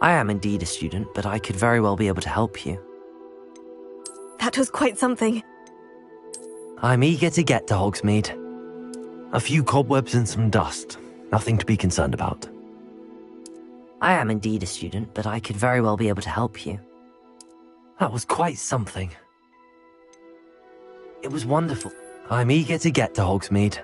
I am indeed a student, but I could very well be able to help you. That was quite something. I'm eager to get to Hogsmeade. A few cobwebs and some dust. Nothing to be concerned about. I am indeed a student, but I could very well be able to help you. That was quite something. It was wonderful. I'm eager to get to Hogsmeade.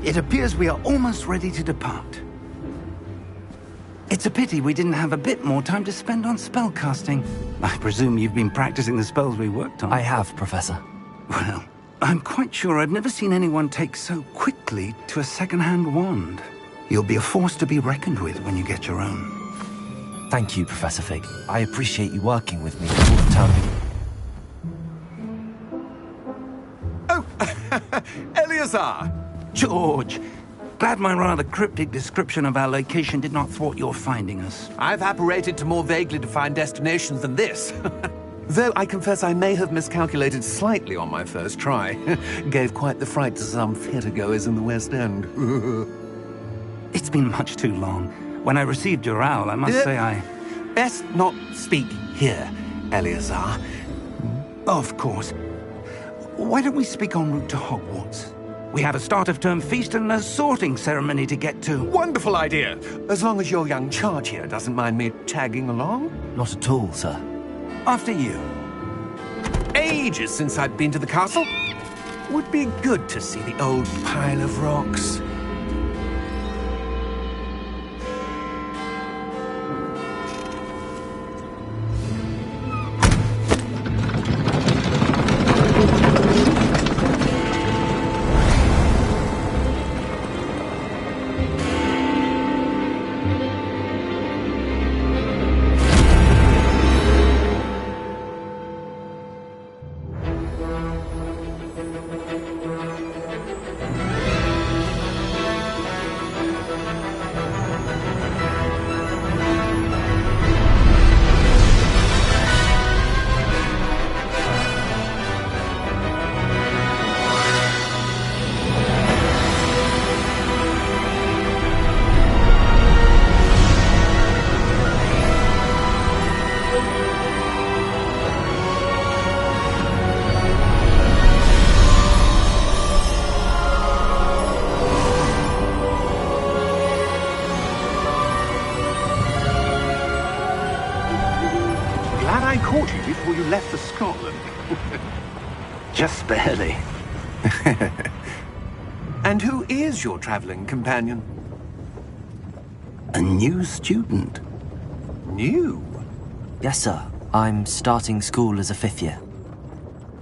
It appears we are almost ready to depart. It's a pity we didn't have a bit more time to spend on spellcasting. I presume you've been practicing the spells we worked on. I have, Professor. Well, I'm quite sure I've never seen anyone take so quickly to a second-hand wand. You'll be a force to be reckoned with when you get your own. Thank you, Professor Fig. I appreciate you working with me all the time. Oh, Eleazar! George, glad my rather cryptic description of our location did not thwart your finding us. I've apparated to more vaguely defined destinations than this. Though I confess I may have miscalculated slightly on my first try. Gave quite the fright to some theatre-goers in the West End. It's been much too long. When I received your owl, I must say I... Best not speak here, Eleazar. Of course. Why don't we speak en route to Hogwarts? We have a start-of-term feast and a sorting ceremony to get to. Wonderful idea! As long as your young charge here doesn't mind me tagging along. Not at all, sir. After you. Ages since I'd been to the castle. Would be good to see the old pile of rocks. Before you left for Scotland. Just barely. And who is your traveling companion? A new student. New? Yes, sir. I'm starting school as a 5th year.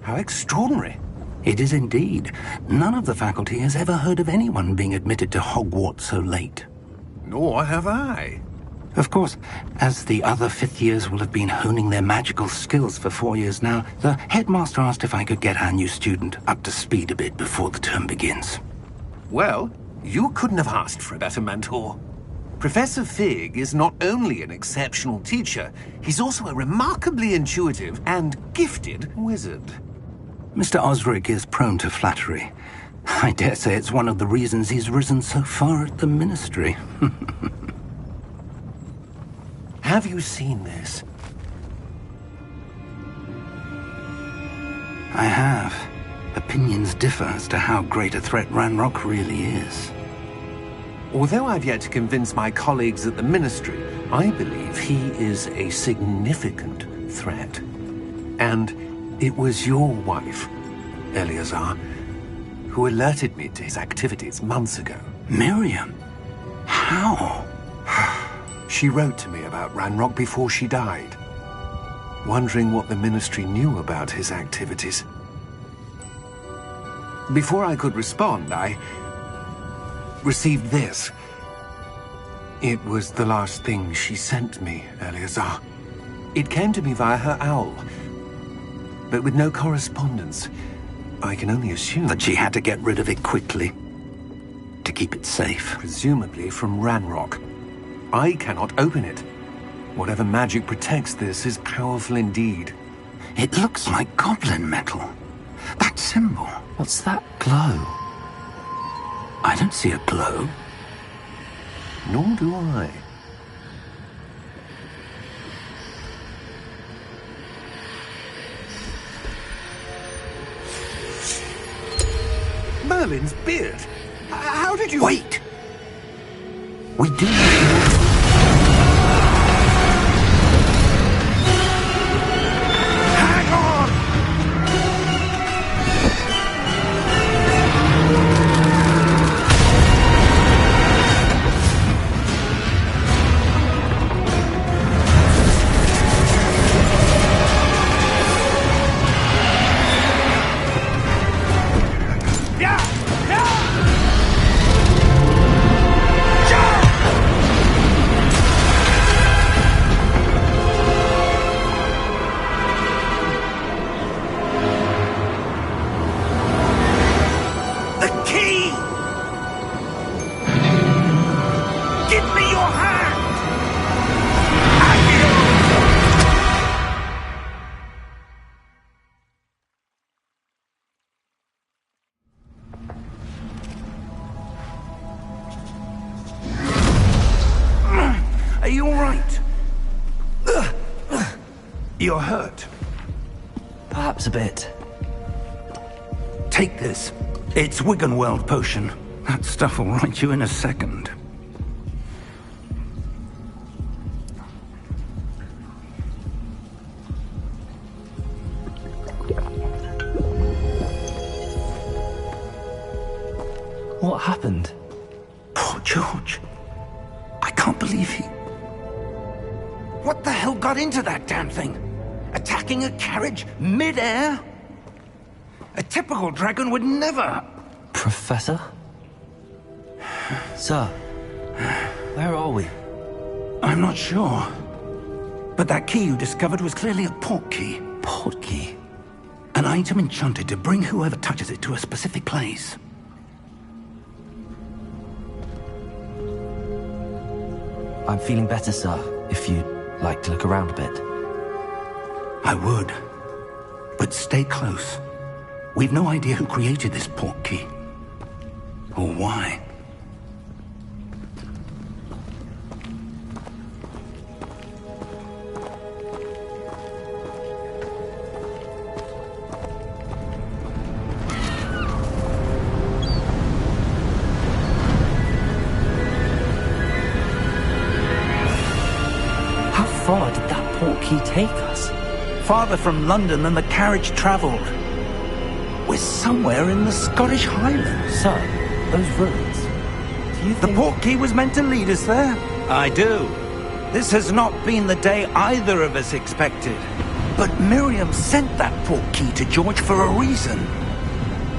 How extraordinary. It is indeed. None of the faculty has ever heard of anyone being admitted to Hogwarts so late. Nor have I. Of course, as the other fifth years will have been honing their magical skills for 4 years now, the headmaster asked if I could get our new student up to speed a bit before the term begins. Well, you couldn't have asked for a better mentor. Professor Fig is not only an exceptional teacher, he's also a remarkably intuitive and gifted wizard. Mr. Osric is prone to flattery. I dare say it's one of the reasons he's risen so far at the Ministry. Have you seen this? I have. Opinions differ as to how great a threat Ranrock really is. Although I've yet to convince my colleagues at the Ministry, I believe he is a significant threat. And it was your wife, Eleazar, who alerted me to his activities months ago. Miriam? How? She wrote to me about Ranrock before she died, wondering what the Ministry knew about his activities. Before I could respond, I received this. It was the last thing she sent me, Eleazar. It came to me via her owl, but with no correspondence. I can only assume that she had to get rid of it quickly, to keep it safe. Presumably from Ranrock. I cannot open it. Whatever magic protects this is powerful indeed. It looks like goblin metal. That symbol. What's that glow? I don't see a glow. Nor do I. Merlin's beard. How did you... Wait! We do need to... Are you all right? You're hurt. Perhaps a bit. Take this. It's Wiggenweld potion. That stuff will right you in a second. What happened? Poor George. I can't believe he... What the hell got into that damn thing? Attacking a carriage mid-air? A typical dragon would never... Professor? Sir, where are we? I'm not sure. But that key you discovered was clearly a port key. Port key? An item enchanted to bring whoever touches it to a specific place. I'm feeling better, sir, if you'd like to look around a bit. I would. But stay close. We've no idea who created this port key. Or why. How far did that port key take us? Farther from London than the carriage travelled. We're somewhere in the Scottish Highlands. Sir, those ruins. Do you think... The port key was meant to lead us there? I do. This has not been the day either of us expected. But Miriam sent that port key to George for a reason.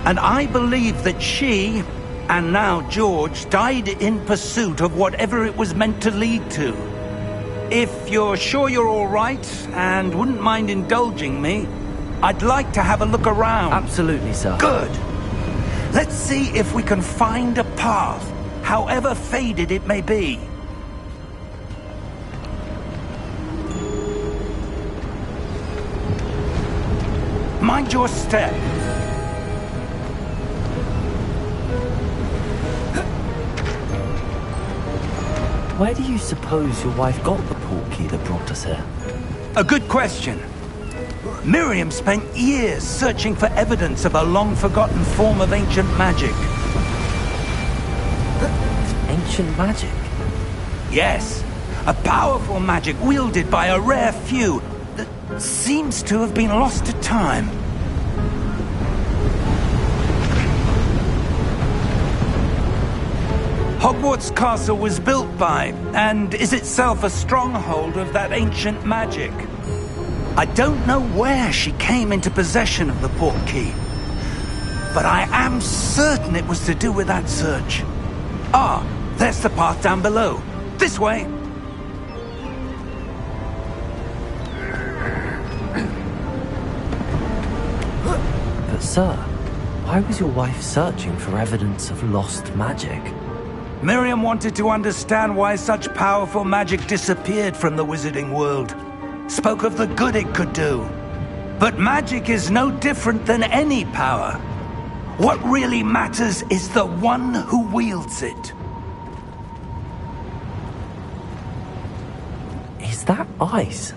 And I believe that she, and now George, died in pursuit of whatever it was meant to lead to. If you're sure you're all right and wouldn't mind indulging me, I'd like to have a look around. Absolutely, sir. Good. Let's see if we can find a path, however faded it may be. Mind your step. Where do you suppose your wife got the portkey that brought us here? A good question. Miriam spent years searching for evidence of a long-forgotten form of ancient magic. Ancient magic? Yes, a powerful magic wielded by a rare few that seems to have been lost to time. Hogwarts Castle was built by, and is itself a stronghold of that ancient magic. I don't know where she came into possession of the portkey, but I am certain it was to do with that search. Ah, there's the path down below. This way. But sir, why was your wife searching for evidence of lost magic? Miriam wanted to understand why such powerful magic disappeared from the wizarding world. Spoke of the good it could do. But magic is no different than any power. What really matters is the one who wields it. Is that ice?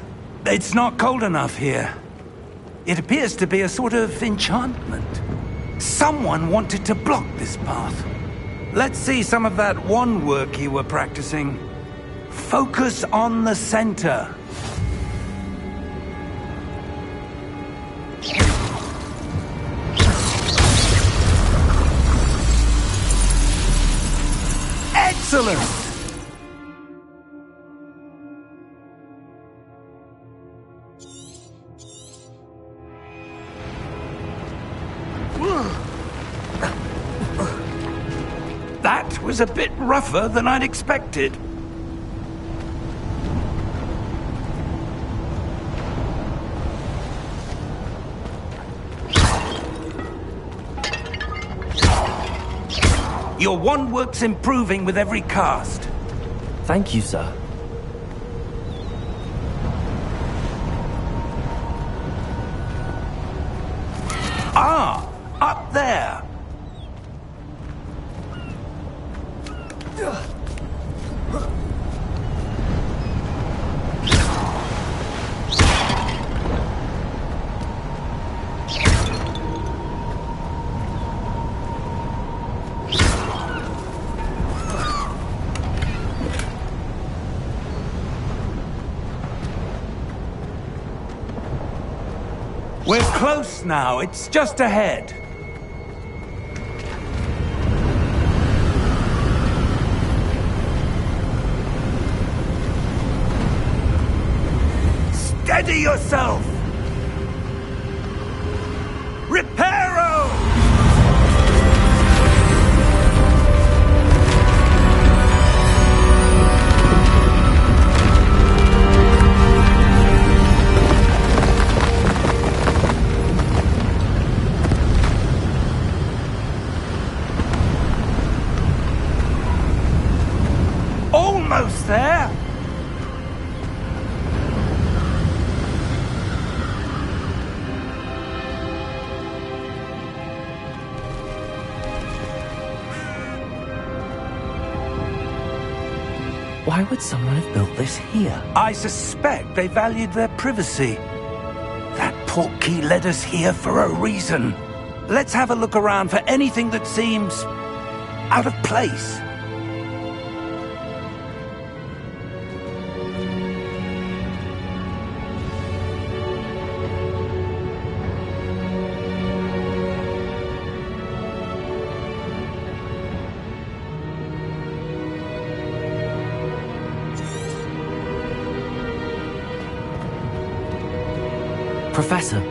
It's not cold enough here. It appears to be a sort of enchantment. Someone wanted to block this path. Let's see some of that wand work you were practicing. Focus on the center. Excellent! That was a bit rougher than I'd expected. Your wand work's improving with every cast. Thank you, sir. Ah, up there. We're close now. It's just ahead. Steady yourself! Reparo! Almost there! Why would someone have built this here? I suspect they valued their privacy. That portkey led us here for a reason. Let's have a look around for anything that seems out of place. Professor,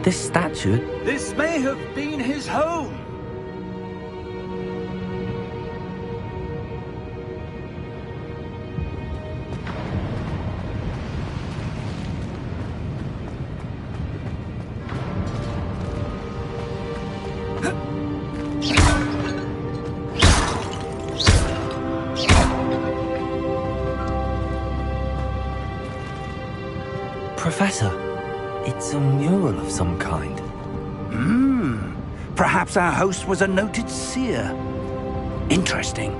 this statue... This may have been his home. Professor, it's a mural of some kind. Perhaps our host was a noted seer. Interesting.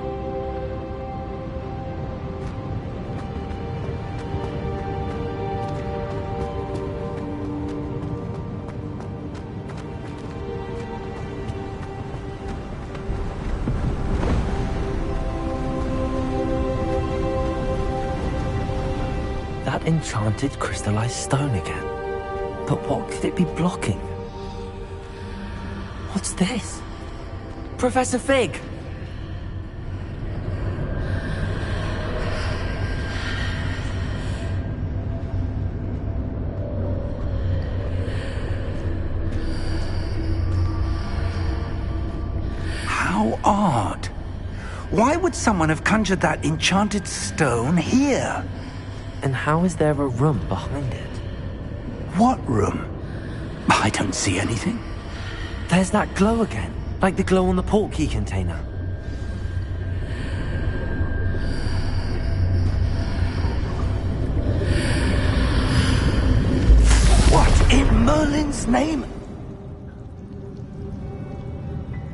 That enchanted crystallized stone again. But what could it be blocking? What's this? Professor Fig! How odd. Why would someone have conjured that enchanted stone here? And how is there a room behind it? What room? I don't see anything. There's that glow again, like the glow on the portkey container. What in Merlin's name?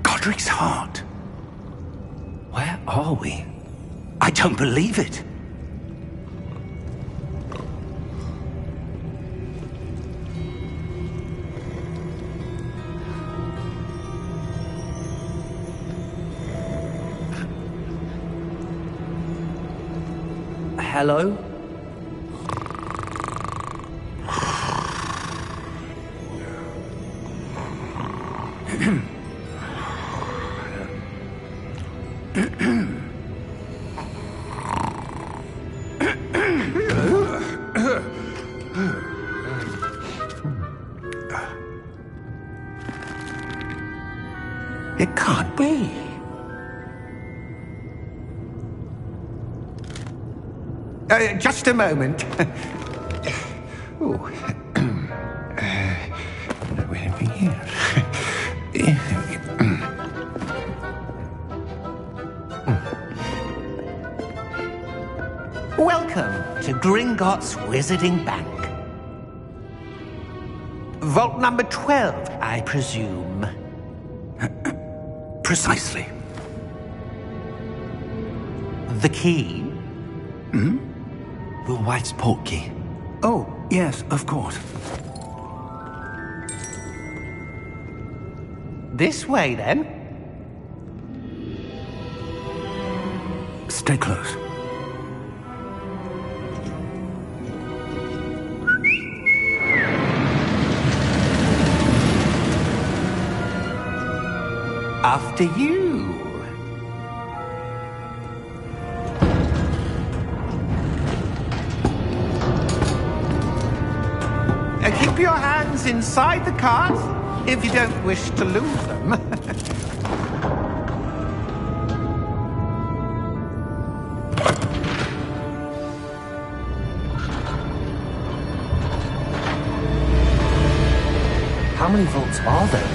Godric's heart. Where are we? I don't believe it. Hello? It can't be. Just a moment. Oh. Anything here? Welcome to Gringotts Wizarding Bank. Vault number 12, I presume. Precisely. The key? The white portkey. Oh, yes, of course. This way, then. Stay close. After you. Keep your hands inside the cart if you don't wish to lose them. How many vaults are there?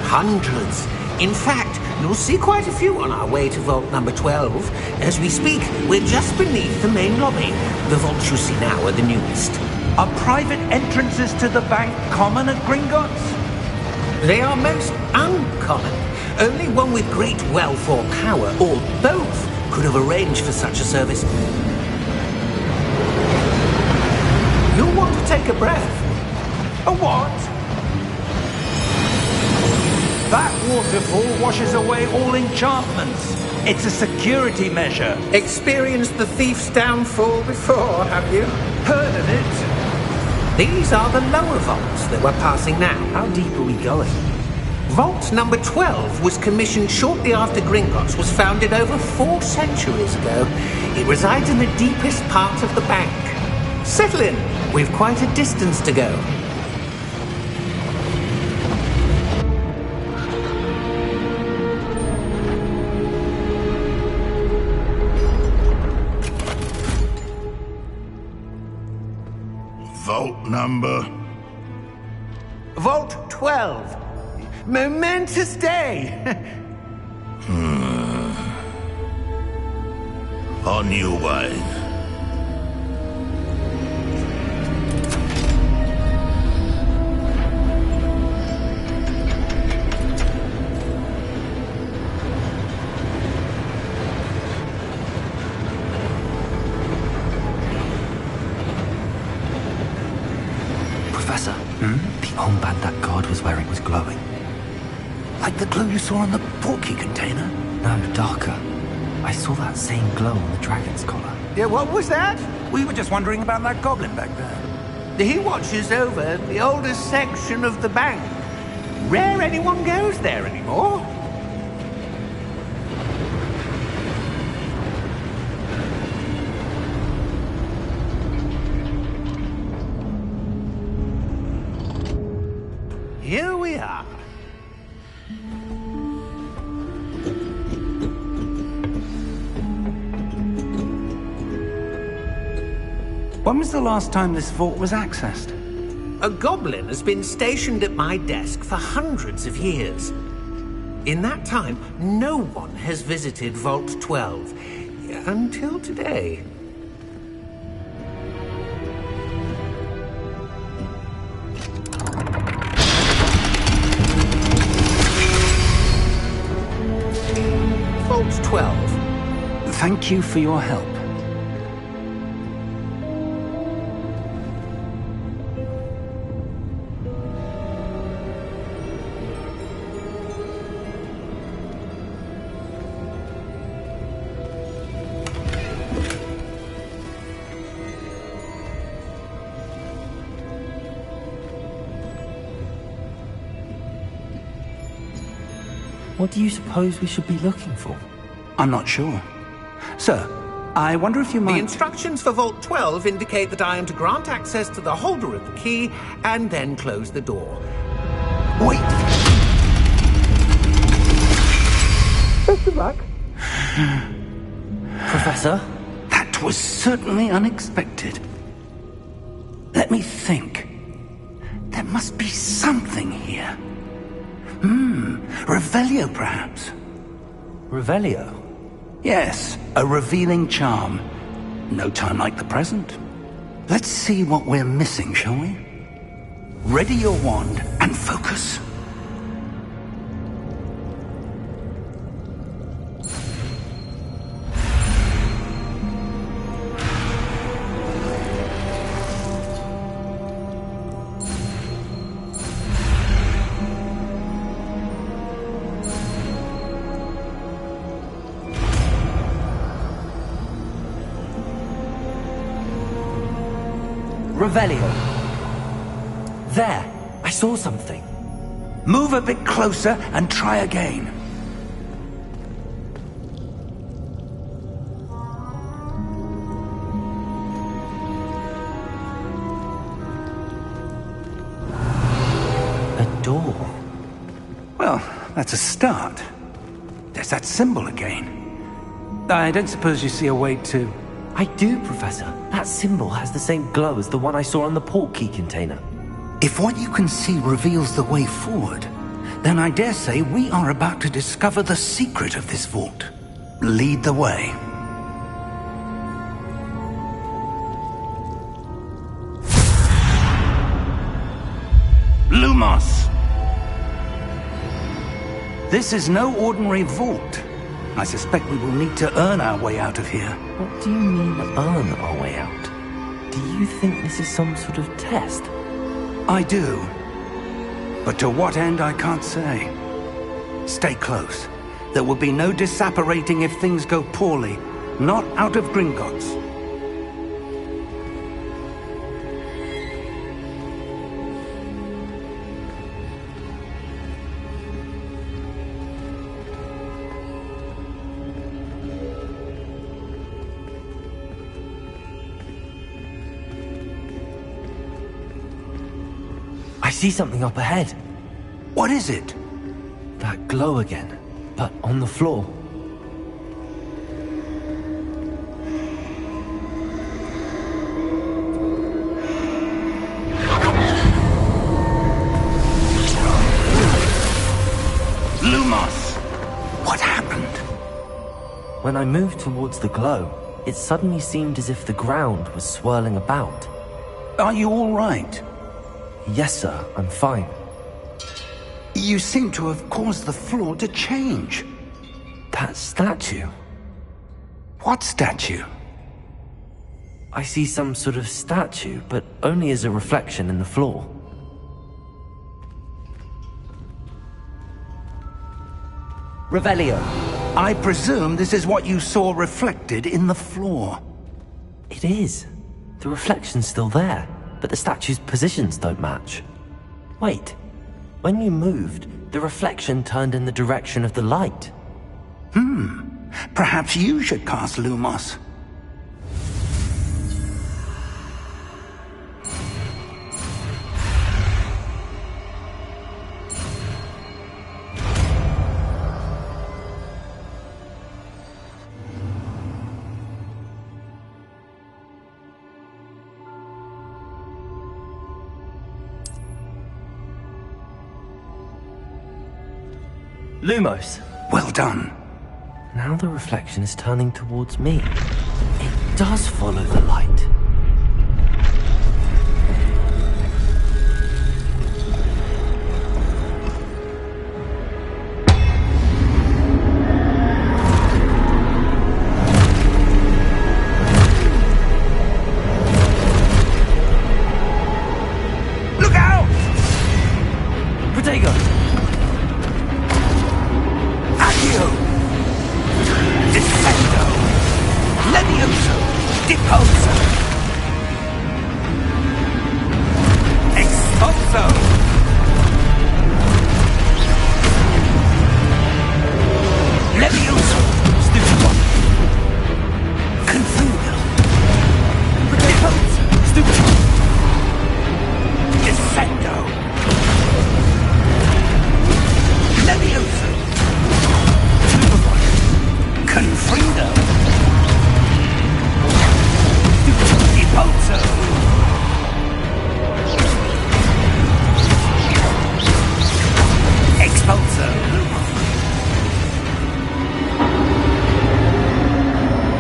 Hundreds. In fact, you'll see quite a few on our way to vault number 12. As we speak, we're just beneath the main lobby. The vaults you see now are the newest. Are private entrances to the bank common at Gringotts? They are most uncommon. Only one with great wealth or power, or both, could have arranged for such a service. You'll want to take a breath. A what? That waterfall washes away all enchantments. It's a security measure. Experienced the thief's downfall before, have you? Heard of it? These are the lower vaults that we're passing now. How deep are we going? Vault number 12 was commissioned shortly after Gringotts was founded over 4 centuries ago. It resides in the deepest part of the bank. Settle in. We've quite a distance to go. Vault number? Vault 12. Momentous day. On your wine. The armband that guard was wearing was glowing. Like the glue you saw on the portkey container? No, darker. I saw that same glow on the dragon's collar. Yeah, what was that? We were just wondering about that goblin back there. He watches over the oldest section of the bank. Rare anyone goes there anymore. Here we are. When was the last time this vault was accessed? A goblin has been stationed at my desk for hundreds of years. In that time, no one has visited Vault 12. Until today. Vault 12. Thank you for your help. What do you suppose we should be looking for? I'm not sure. Sir, I wonder if you might... The instructions for Vault 12 indicate that I am to grant access to the holder of the key and then close the door. Wait! Best of luck. Professor? That was certainly unexpected. Let me think. There must be something here. Revelio, perhaps? Revelio? Yes, a revealing charm. No time like the present. Let's see what we're missing, shall we? Ready your wand and focus. Revelio. There! I saw something. Move a bit closer and try again. A door. Well, that's a start. There's that symbol again. I don't suppose you see a way to... I do, Professor. That symbol has the same glow as the one I saw on the portkey container. If what you can see reveals the way forward, then I dare say we are about to discover the secret of this vault. Lead the way. Lumos! This is no ordinary vault. I suspect we will need to earn our way out of here. What do you mean, earn our way out? Do you think this is some sort of test? I do. But to what end, I can't say. Stay close. There will be no disapparating if things go poorly. Not out of Gringotts. I see something up ahead. What is it? That glow again, but on the floor. Lumos! What happened? When I moved towards the glow, it suddenly seemed as if the ground was swirling about. Are you all right? Yes, sir, I'm fine. You seem to have caused the floor to change. That statue. What statue? I see some sort of statue, but only as a reflection in the floor. Revelio. I presume this is what you saw reflected in the floor. It is. The reflection's still there, but the statue's positions don't match. Wait. When you moved, the reflection turned in the direction of the light. Perhaps you should cast Lumos. Lumos. Well done. Now the reflection is turning towards me. It does follow the light. Look out! Protego! Accio! Descendo! Levioso! Deposo! Expulso! Levioso! Stupid one! Confundo! Deposo! Stupid one! Descendo! Levioso! Stupid one! Confrido! Deposo! Expulso!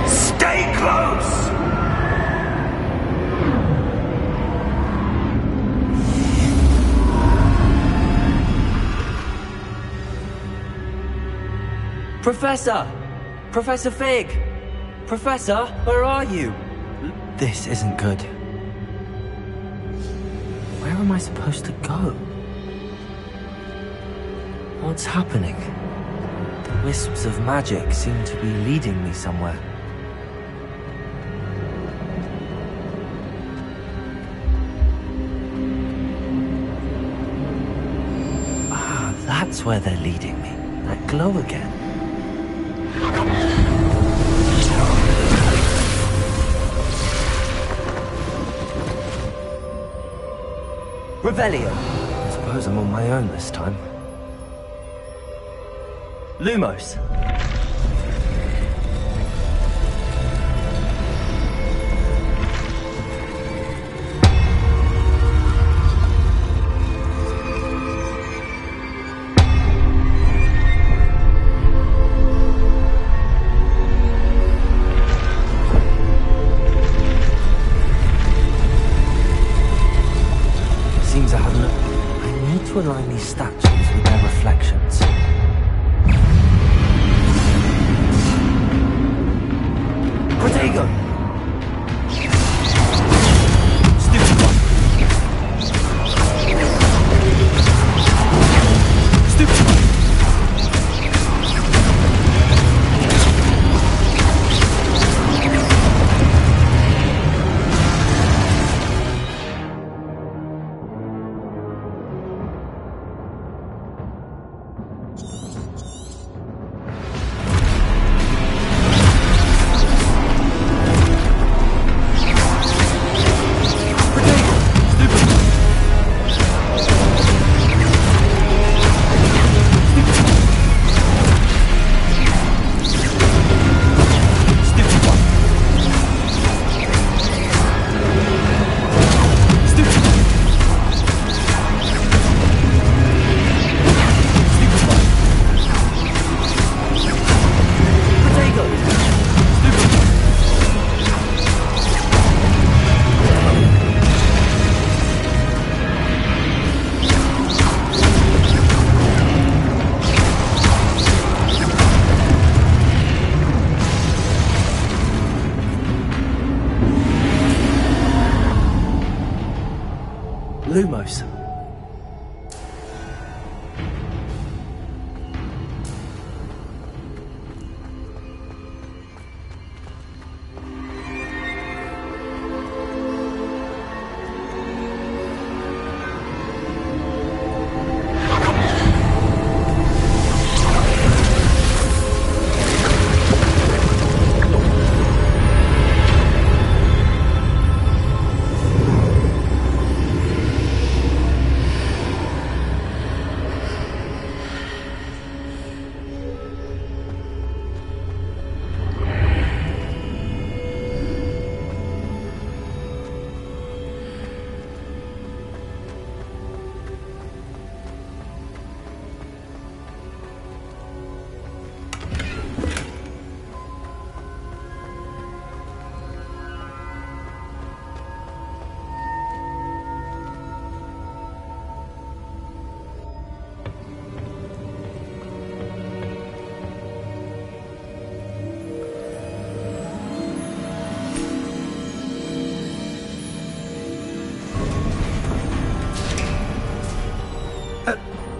Stay close! Professor! Professor Fig! Professor, where are you? This isn't good. Where am I supposed to go? What's happening? The wisps of magic seem to be leading me somewhere. Ah, that's where they're leading me. That glow again. Revelio. I suppose I'm on my own this time. Lumos. Seems I haven't. I need to align these statues with their reflections. Protego! Stupid one! Stupid one! Lumos.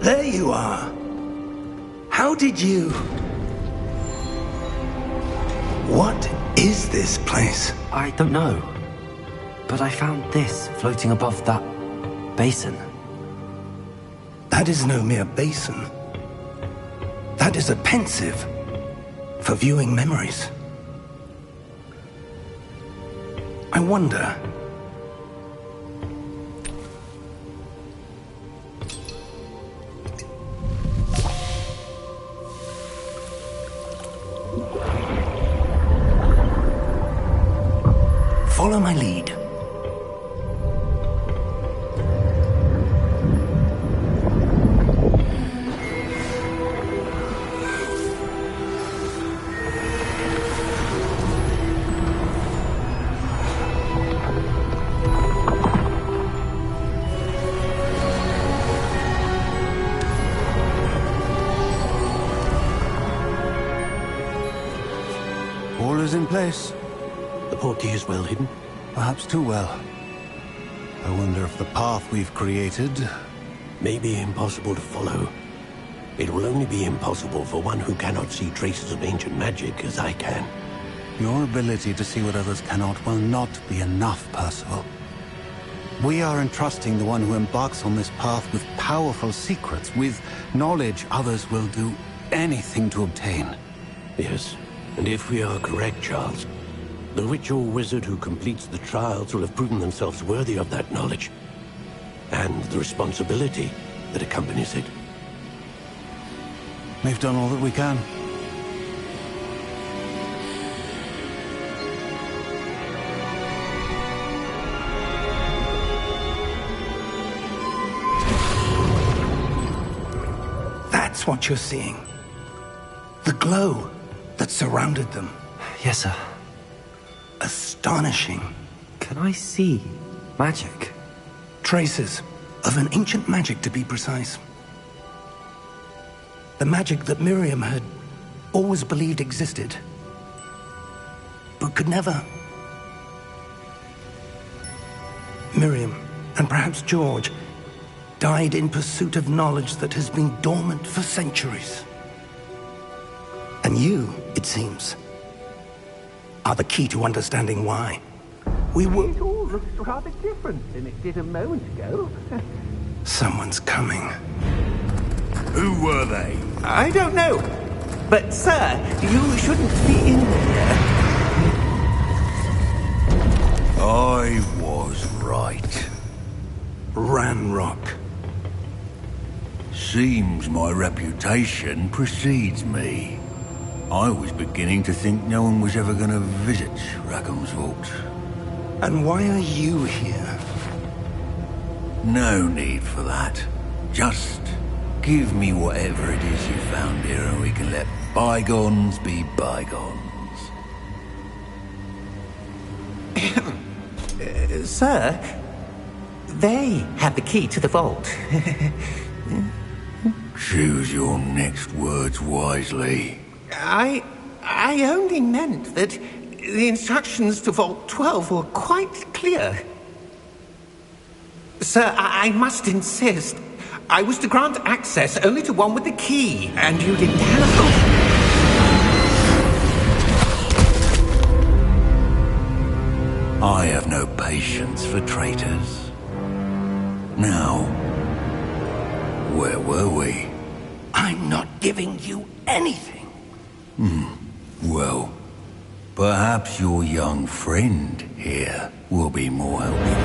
There you are. How did you... What is this place? I don't know. But I found this floating above that basin. That is no mere basin. That is a pensive for viewing memories. I wonder... Follow my lead. All is in place. The portkey is well hidden. Perhaps too well. I wonder if the path we've created... May be impossible to follow. It will only be impossible for one who cannot see traces of ancient magic as I can. Your ability to see what others cannot will not be enough, Percival. We are entrusting the one who embarks on this path with powerful secrets, with knowledge others will do anything to obtain. Yes, and if we are correct, Charles, the witch or wizard who completes the trials will have proven themselves worthy of that knowledge, and the responsibility that accompanies it. We've done all that we can. That's what you're seeing. The glow that surrounded them. Yes, sir. Astonishing. Can I see magic? Traces of an ancient magic, to be precise. The magic that Miriam had always believed existed, but could never. Miriam, and perhaps George, died in pursuit of knowledge that has been dormant for centuries. And you, it seems, are the key to understanding why. We will... It all looks rather different than it did a moment ago. Someone's coming. Who were they? I don't know. But, sir, you shouldn't be in here. I was right. Ranrock. Seems my reputation precedes me. I was beginning to think no one was ever going to visit Rackham's vault. And why are you here? No need for that. Just give me whatever it is you found here and we can let bygones be bygones. Sir, they have the key to the vault. Choose your next words wisely. I only meant that the instructions to Vault 12 were quite clear. Sir, I must insist. I was to grant access only to one with the key, and you didn't have I have no patience for traitors. Now, where were we? I'm not giving you anything. Well, perhaps your young friend here will be more helpful.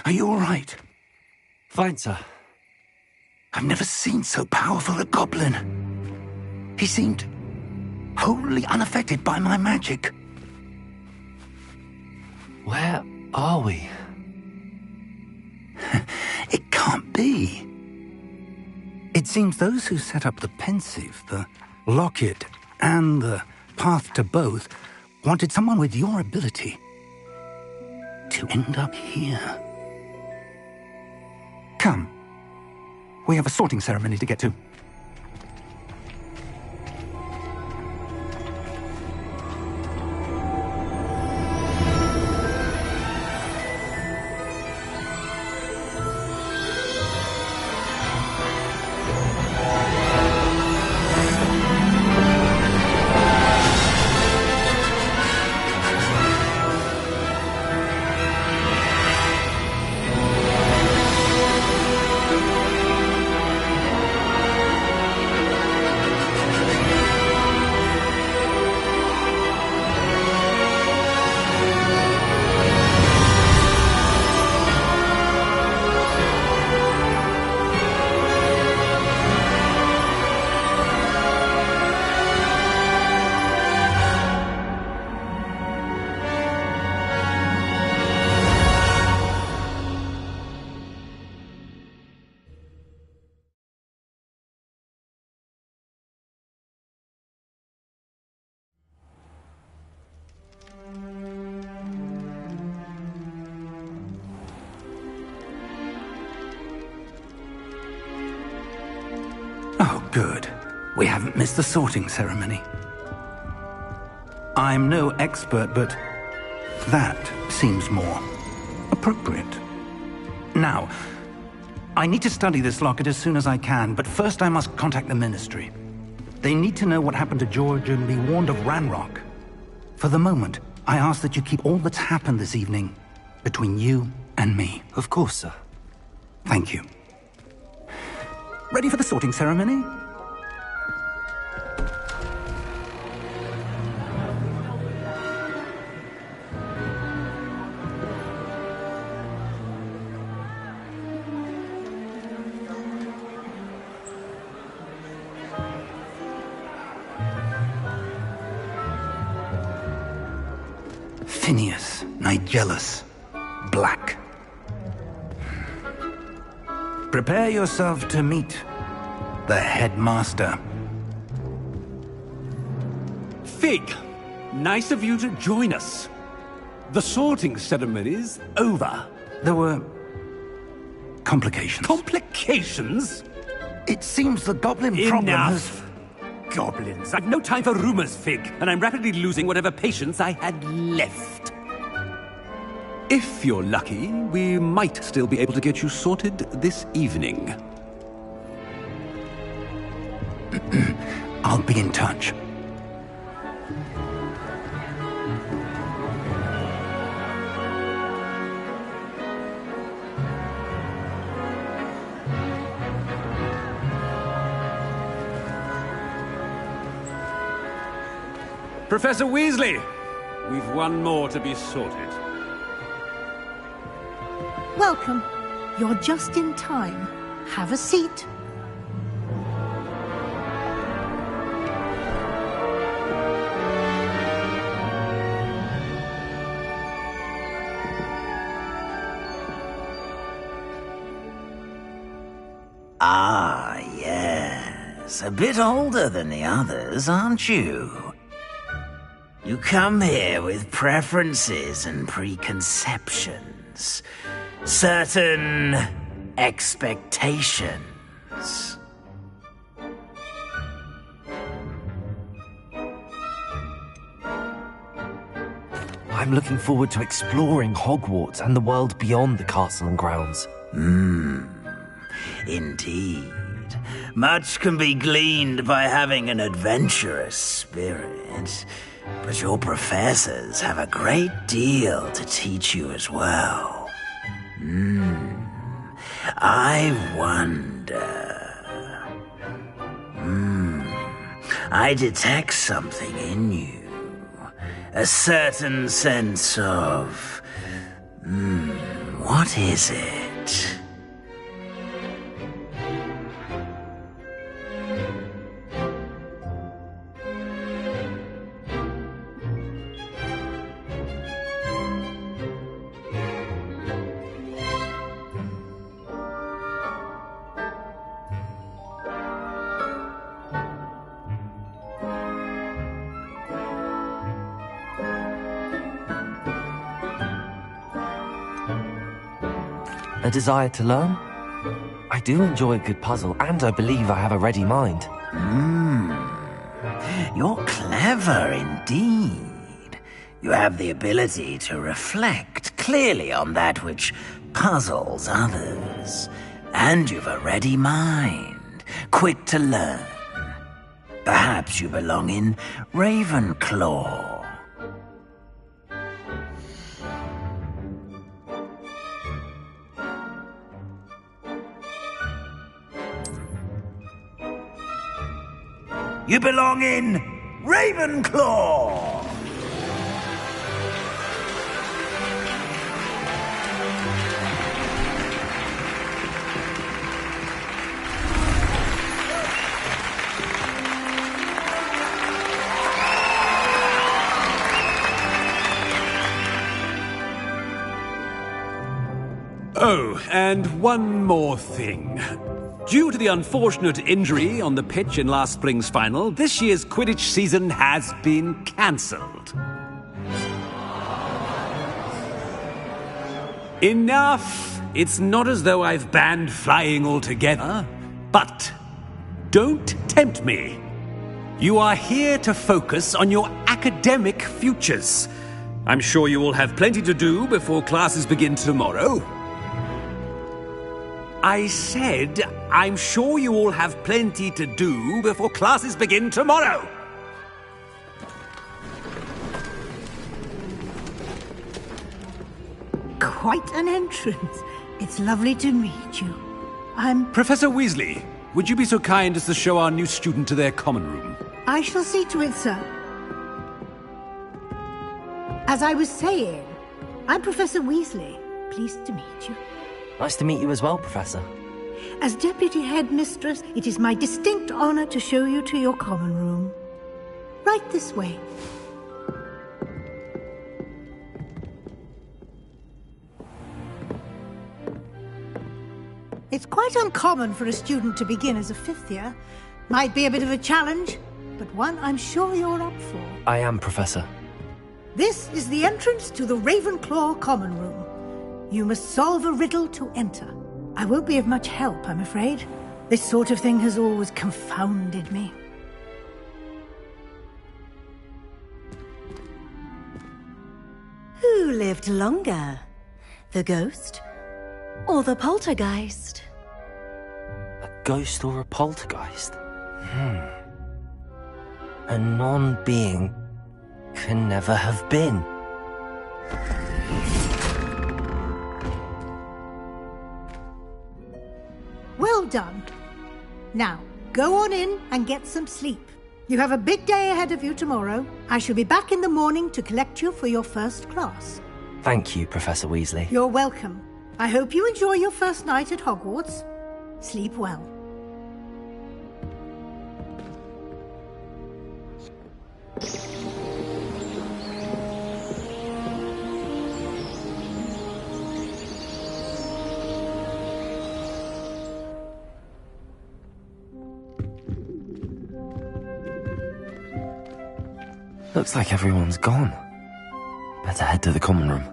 Are you all right? Fine, sir. I've never seen so powerful a goblin. He seemed wholly unaffected by my magic. Where are we? It can't be. It seems those who set up the pensive, the locket, and the path to both wanted someone with your ability to end up here. Come. We have a sorting ceremony to get to. Oh, good. We haven't missed the sorting ceremony. I'm no expert, but that seems more appropriate. Now, I need to study this locket as soon as I can, but first I must contact the Ministry. They need to know what happened to George and be warned of Ranrock. For the moment, I ask that you keep all that's happened this evening between you and me. Of course, sir. Thank you. Ready for the sorting ceremony? Phineas, Nigellus, Black. Prepare yourself to meet the headmaster. Fig, nice of you to join us. The sorting ceremony's over. There were complications. Complications? It seems the goblin problem has... Enough! Goblins. I've no time for rumors, Fig, and I'm rapidly losing whatever patience I had left. If you're lucky, we might still be able to get you sorted this evening. I'll be in touch. Professor Weasley, we've one more to be sorted. Welcome. You're just in time. Have a seat. Ah, yes. A bit older than the others, aren't you? You come here with preferences and preconceptions. Certain expectations. I'm looking forward to exploring Hogwarts and the world beyond the castle and grounds. Indeed. Much can be gleaned by having an adventurous spirit, but your professors have a great deal to teach you as well. I wonder... I detect something in you. A certain sense of... What is it? A desire to learn? I do enjoy a good puzzle, and I believe I have a ready mind. You're clever indeed. You have the ability to reflect clearly on that which puzzles others. And you've a ready mind, quick to learn. Perhaps you belong in Ravenclaw. You belong in Ravenclaw! Oh, and one more thing. Due to the unfortunate injury on the pitch in last spring's final, this year's Quidditch season has been cancelled. Enough! It's not as though I've banned flying altogether, but don't tempt me. You are here to focus on your academic futures. I'm sure you will have plenty to do before classes begin tomorrow. I said, I'm sure you all have plenty to do before classes begin tomorrow. Quite an entrance. It's lovely to meet you. I'm... Professor Weasley, would you be so kind as to show our new student to their common room? I shall see to it, sir. As I was saying, I'm Professor Weasley. Pleased to meet you. Nice to meet you as well, Professor. As Deputy Headmistress, it is my distinct honor to show you to your common room. Right this way. It's quite uncommon for a student to begin as a fifth year. Might be a bit of a challenge, but one I'm sure you're up for. I am, Professor. This is the entrance to the Ravenclaw common room. You must solve a riddle to enter. I won't be of much help, I'm afraid. This sort of thing has always confounded me. Who lived longer? The ghost or the poltergeist? A ghost or a poltergeist? A non-being can never have been. Well done. Now, go on in and get some sleep. You have a big day ahead of you tomorrow. I shall be back in the morning to collect you for your first class. Thank you, Professor Weasley. You're welcome. I hope you enjoy your first night at Hogwarts. Sleep well. Looks like everyone's gone. Better head to the common room.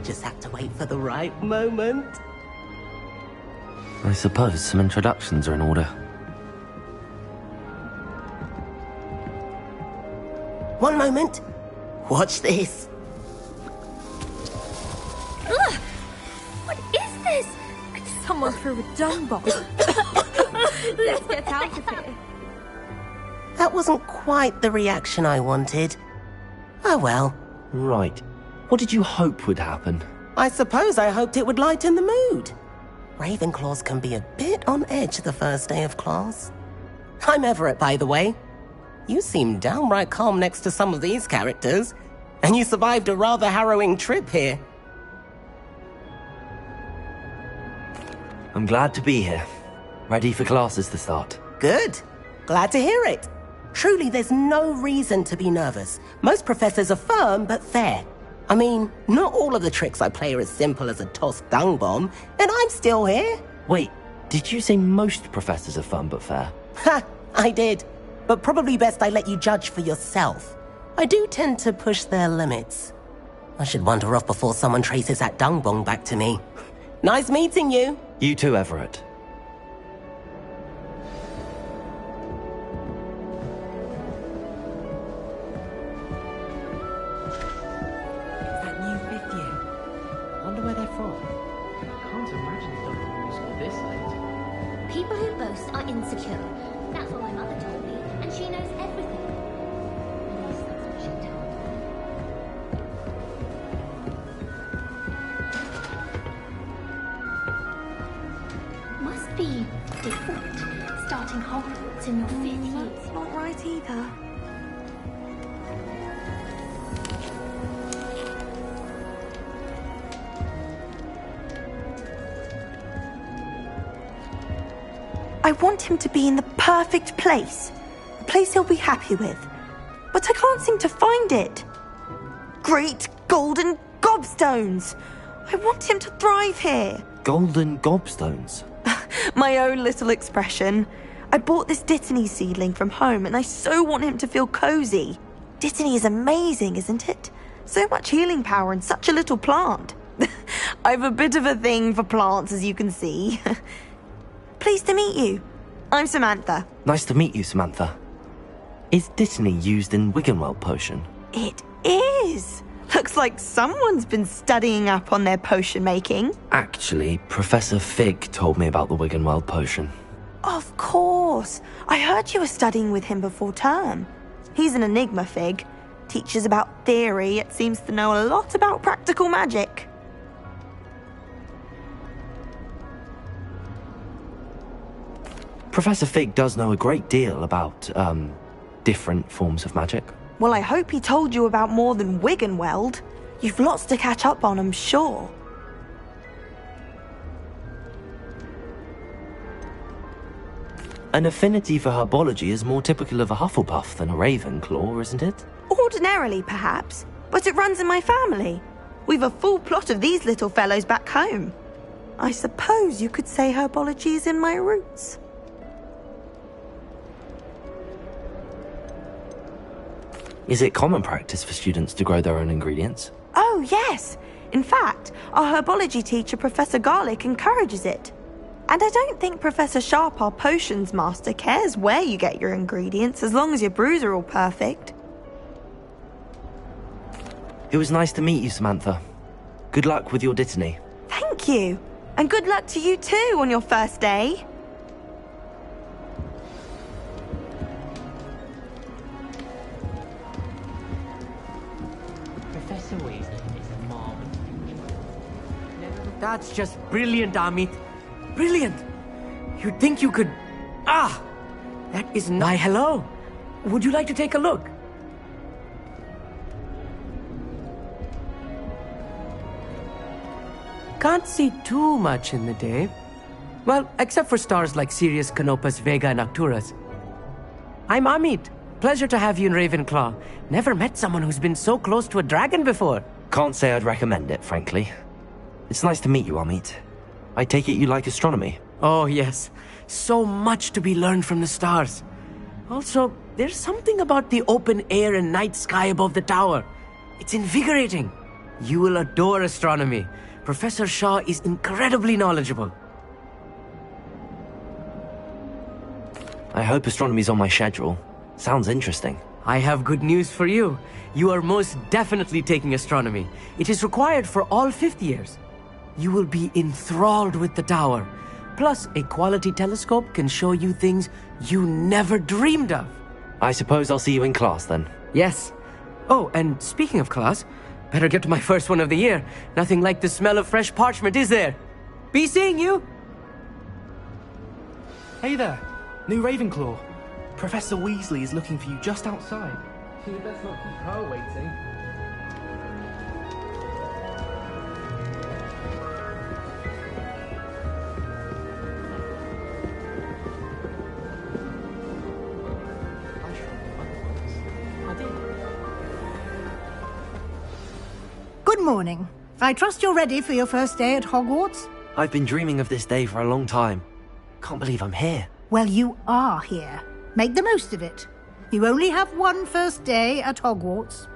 Just have to wait for the right moment. I suppose some introductions are in order. One moment. Watch this. Ugh! What is this? It's Someone threw a dung bomb. Let's get out of here. That wasn't quite the reaction I wanted. Oh well. Right. What did you hope would happen? I suppose I hoped it would lighten the mood. Ravenclaws can be a bit on edge the first day of class. I'm Everett, by the way. You seem downright calm next to some of these characters, and you survived a rather harrowing trip here. I'm glad to be here. Ready for classes to start. Good. Glad to hear it. Truly, there's no reason to be nervous. Most professors are firm but fair. I mean, not all of the tricks I play are as simple as a tossed dung bomb, and I'm still here. Wait, did you say most professors are fun but fair? Ha! I did. But probably best I let you judge for yourself. I do tend to push their limits. I should wander off before someone traces that dung bomb back to me. Nice meeting you. You too, Everett. That new fifth year. Wonder where they're from. Can't imagine they don't go to school this late. People who boast are insecure. That's what my mother told me, and she knows everything. At least that's what she told me. Must be different, starting Hogwarts in your 5th year. That's not right either. I want him to be in the perfect place. A place he'll be happy with. But I can't seem to find it. Great golden gobstones! I want him to thrive here. Golden gobstones? My own little expression. I bought this Dittany seedling from home and I so want him to feel cozy. Dittany is amazing, isn't it? So much healing power in such a little plant. I've a bit of a thing for plants, as you can see. Pleased to meet you. I'm Samantha. Nice to meet you, Samantha. Is Dittany used in Wiggenweld potion? It is. Looks like someone's been studying up on their potion making. Actually, Professor Fig told me about the Wiggenweld potion. Of course. I heard you were studying with him before term. He's an enigma, Fig. Teaches about theory, yet seems to know a lot about practical magic. Professor Fig does know a great deal about, different forms of magic. Well, I hope he told you about more than Wiggenweld. You've lots to catch up on, I'm sure. An affinity for herbology is more typical of a Hufflepuff than a Ravenclaw, isn't it? Ordinarily, perhaps, but it runs in my family. We've a full plot of these little fellows back home. I suppose you could say herbology is in my roots. Is it common practice for students to grow their own ingredients? Oh, yes. In fact, our herbology teacher, Professor Garlick, encourages it. And I don't think Professor Sharp, our potions master, cares where you get your ingredients, as long as your brews are all perfect. It was nice to meet you, Samantha. Good luck with your Dittany. Thank you. And good luck to you too on your first day. Professor Weasley is a marvelous. That's just brilliant, Amit. Brilliant! You'd think you could... Ah! That is not... Why, hello. Would you like to take a look? Can't see too much in the day. Well, except for stars like Sirius, Canopus, Vega, and Arcturus. I'm Amit. Pleasure to have you in Ravenclaw. Never met someone who's been so close to a dragon before. Can't say I'd recommend it, frankly. It's nice to meet you, Amit. I take it you like astronomy? Oh, yes. So much to be learned from the stars. Also, there's something about the open air and night sky above the tower. It's invigorating. You will adore astronomy. Professor Shaw is incredibly knowledgeable. I hope astronomy's on my schedule. Sounds interesting. I have good news for you. You are most definitely taking astronomy. It is required for all 5th years. You will be enthralled with the tower. Plus, a quality telescope can show you things you never dreamed of. I suppose I'll see you in class then. Yes. Oh, and speaking of class, better get to my first one of the year. Nothing like the smell of fresh parchment, is there? Be seeing you! Hey there, new Ravenclaw. Professor Weasley is looking for you just outside. You best not keep her waiting. Good morning. I trust you're ready for your first day at Hogwarts? I've been dreaming of this day for a long time. Can't believe I'm here. Well, you are here. Make the most of it. You only have one first day at Hogwarts.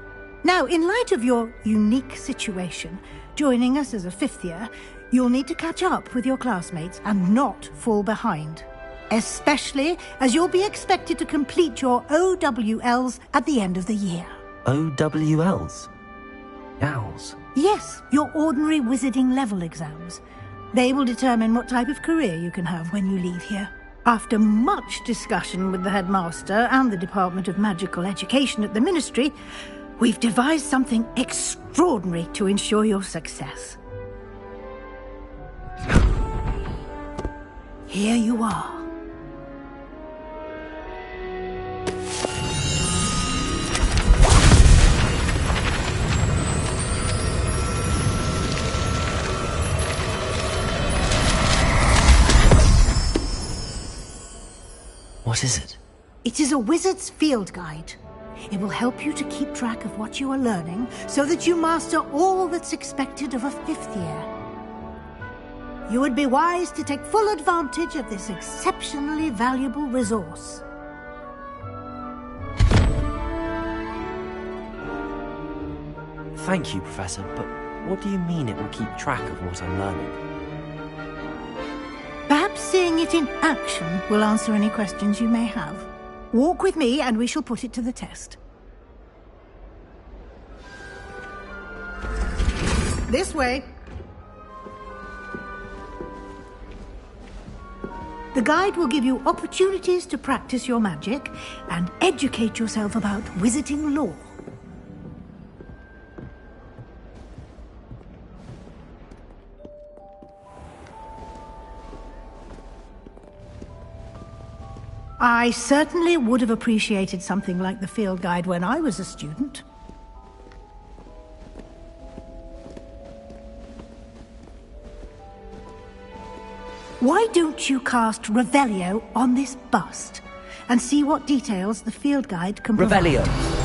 Now, in light of your unique situation, joining us as a fifth year, you'll need to catch up with your classmates and not fall behind. Especially as you'll be expected to complete your OWLs at the end of the year. OWLs? Owls? Yes, your ordinary wizarding level exams. They will determine what type of career you can have when you leave here. After much discussion with the headmaster and the Department of Magical Education at the Ministry, we've devised something extraordinary to ensure your success. Here you are. What is it? It is a wizard's field guide. It will help you to keep track of what you are learning so that you master all that's expected of a fifth year. You would be wise to take full advantage of this exceptionally valuable resource. Thank you, Professor, but what do you mean it will keep track of what I'm learning? Perhaps seeing it in action will answer any questions you may have. Walk with me and we shall put it to the test. This way. The guide will give you opportunities to practice your magic and educate yourself about wizarding lore. I certainly would have appreciated something like the field guide when I was a student. Why don't you cast Revelio on this bust and see what details the field guide can provide? Revelio.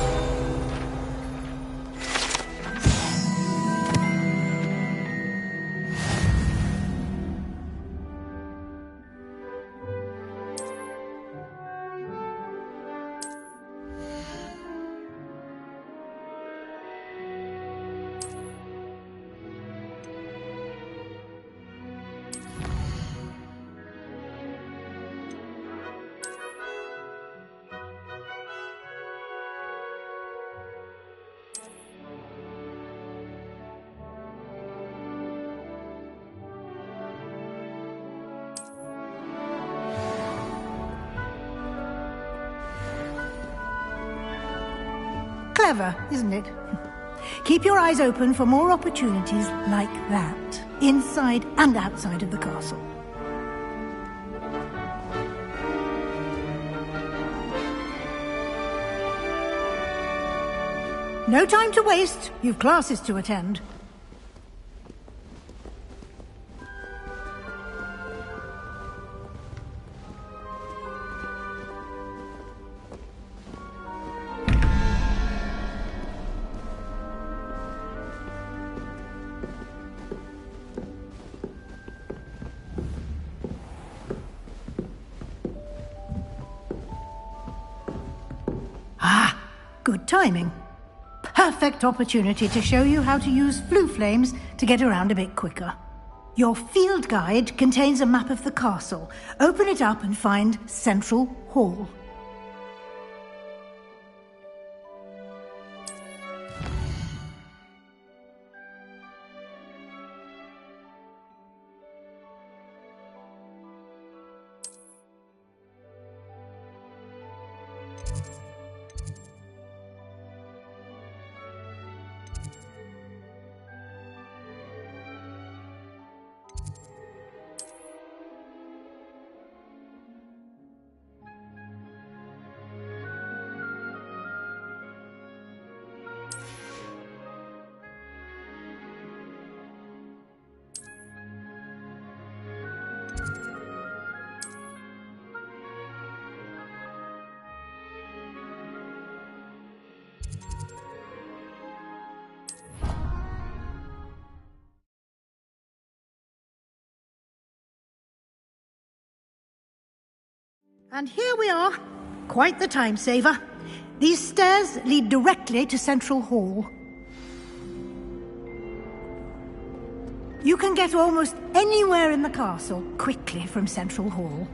Clever, isn't it? Keep your eyes open for more opportunities like that, inside and outside of the castle. No time to waste. You've classes to attend. Good timing. Perfect opportunity to show you how to use flue flames to get around a bit quicker. Your field guide contains a map of the castle. Open it up and find Central Hall. And here we are. Quite the time saver. These stairs lead directly to Central Hall. You can get almost anywhere in the castle quickly from Central Hall.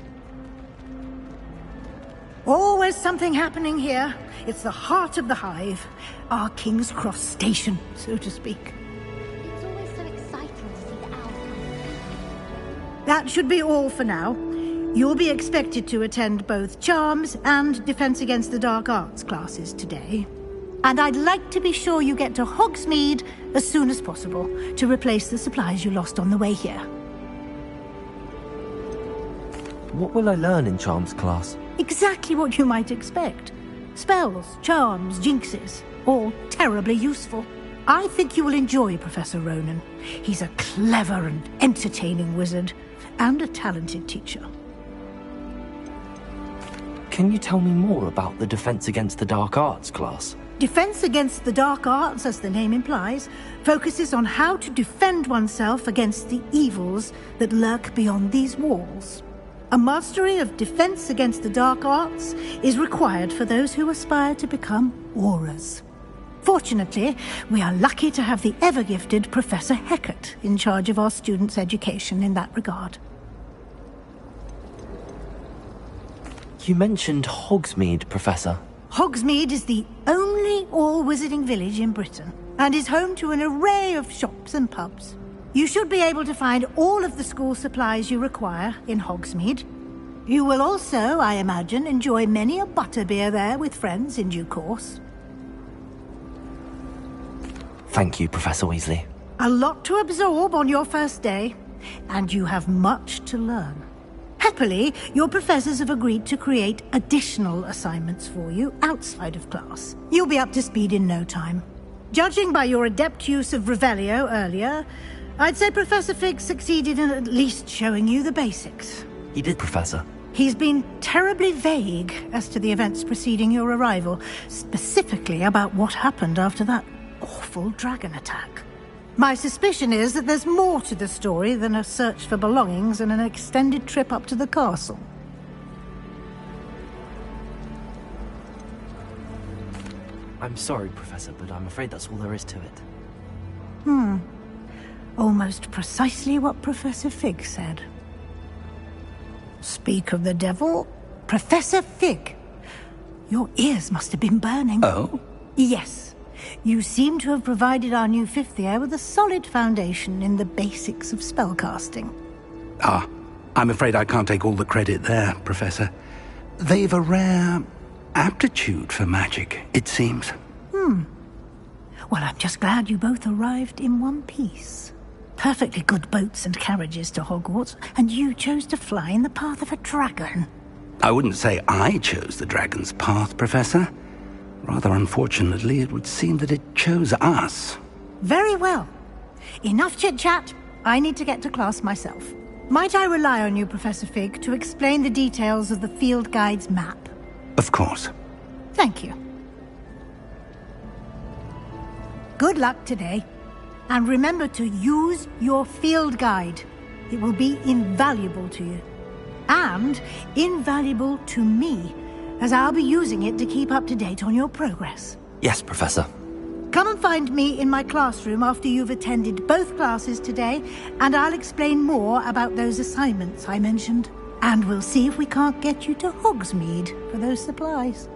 Always something happening here. It's the heart of the hive. Our King's Cross station, so to speak. It's always so exciting to see the owls come. That should be all for now. You'll be expected to attend both Charms and Defense Against the Dark Arts classes today. And I'd like to be sure you get to Hogsmeade as soon as possible to replace the supplies you lost on the way here. What will I learn in Charms class? Exactly what you might expect. Spells, charms, jinxes, all terribly useful. I think you will enjoy Professor Ronan. He's a clever and entertaining wizard, and a talented teacher. Can you tell me more about the Defense Against the Dark Arts class? Defense Against the Dark Arts, as the name implies, focuses on how to defend oneself against the evils that lurk beyond these walls. A mastery of Defense Against the Dark Arts is required for those who aspire to become Aurors. Fortunately, we are lucky to have the ever-gifted Professor Hecat in charge of our students' education in that regard. You mentioned Hogsmeade, Professor. Hogsmeade is the only all-wizarding village in Britain, and is home to an array of shops and pubs. You should be able to find all of the school supplies you require in Hogsmeade. You will also, I imagine, enjoy many a butterbeer there with friends in due course. Thank you, Professor Weasley. A lot to absorb on your first day, and you have much to learn. Happily, your professors have agreed to create additional assignments for you outside of class. You'll be up to speed in no time. Judging by your adept use of Revelio earlier, I'd say Professor Fig succeeded in at least showing you the basics. He did, Professor. He's been terribly vague as to the events preceding your arrival, specifically about what happened after that awful dragon attack. My suspicion is that there's more to the story than a search for belongings and an extended trip up to the castle. I'm sorry, Professor, but I'm afraid that's all there is to it. Almost precisely what Professor Fig said. Speak of the devil, Professor Fig. Your ears must have been burning. Oh? Yes. You seem to have provided our new fifth year with a solid foundation in the basics of spellcasting. Ah, I'm afraid I can't take all the credit there, Professor. They've a rare aptitude for magic, it seems. Well, I'm just glad you both arrived in one piece. Perfectly good boats and carriages to Hogwarts, and you chose to fly in the path of a dragon. I wouldn't say I chose the dragon's path, Professor. Rather unfortunately, it would seem that it chose us. Very well. Enough chit-chat. I need to get to class myself. Might I rely on you, Professor Fig, to explain the details of the field guide's map? Of course. Thank you. Good luck today. And remember to use your field guide. It will be invaluable to you. And invaluable to me, as I'll be using it to keep up to date on your progress. Yes, Professor. Come and find me in my classroom after you've attended both classes today, and I'll explain more about those assignments I mentioned. And we'll see if we can't get you to Hogsmeade for those supplies.